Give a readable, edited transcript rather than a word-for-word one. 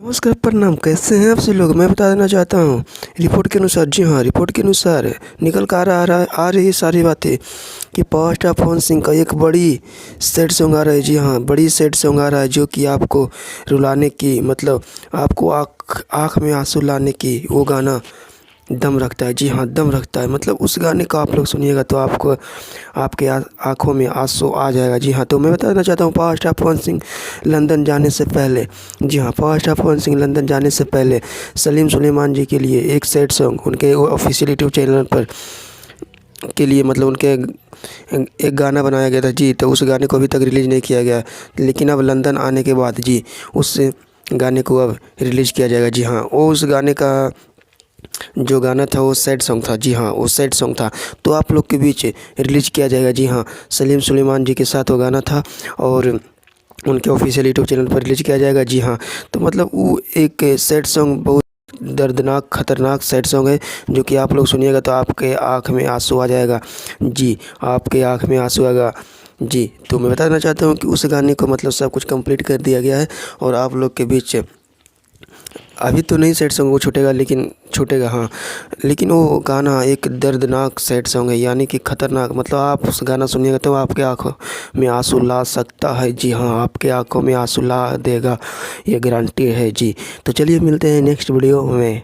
नमस्कार, प्रणाम। कैसे हैं आप सभी लोग? मैं बता देना चाहता हूँ रिपोर्ट के अनुसार, जी हाँ, रिपोर्ट के अनुसार निकल कर आ रही सारी बातें कि पावर स्टार पवन सिंह का एक बड़ी सैड सॉन्ग आ रहा है। जी हाँ, बड़ी सैड सॉन्ग आ रहा है जो कि आपको रुलाने की, मतलब आपको आँख में आंसू लाने की वो गाना दम रखता है। जी हाँ, दम रखता है। मतलब उस गाने को आप लोग सुनिएगा तो आपको आपके आँखों में आंसू आ जाएगा। जी हाँ, तो मैं बताना चाहता हूँ power star Pawan Singh London जाने से पहले, जी हाँ, power star Pawan Singh London जाने से पहले सलीम सुलेमान जी के लिए एक सैड सॉन्ग उनके ऑफिशियल यूट्यूब चैनल पर के लिए, मतलब उनके एक गाना बनाया गया था। जी, तो उस गाने को अभी तक रिलीज़ नहीं किया गया, लेकिन अब लंदन आने के बाद जी उस गाने को अब रिलीज़ किया जाएगा। जी हाँ, वो उस गाने का जो गाना था वो सैड सॉन्ग था। जी हाँ, वो सैड सॉन्ग था, तो आप लोग के बीच रिलीज़ किया जाएगा। जी हाँ, सलीम सुलेमान जी के साथ वो गाना था और उनके ऑफिशियल यूट्यूब चैनल पर रिलीज़ किया जाएगा। जी हाँ, तो मतलब वो एक सैड सॉन्ग, बहुत दर्दनाक खतरनाक सैड सॉन्ग है जो कि आप लोग सुनिएगा तो आपके आँख में आंसू आ जाएगा। जी, आपके आँख में आंसू आएगा। जी, तो मैं बताना चाहता हूँ कि उस गाने को मतलब सब कुछ कंप्लीट कर दिया गया है और आप लोग के बीच अभी तो नहीं सैड सॉन्ग वो छूटेगा, लेकिन छूटेगा हाँ, लेकिन वो गाना एक दर्दनाक सैड सॉन्ग है, यानी कि खतरनाक। मतलब आप उस गाना सुनिएगा तो आपके आँखों में आंसू ला सकता है। जी हाँ, आपके आँखों में आंसू ला देगा, ये गारंटी है। जी, तो चलिए मिलते हैं नेक्स्ट वीडियो में।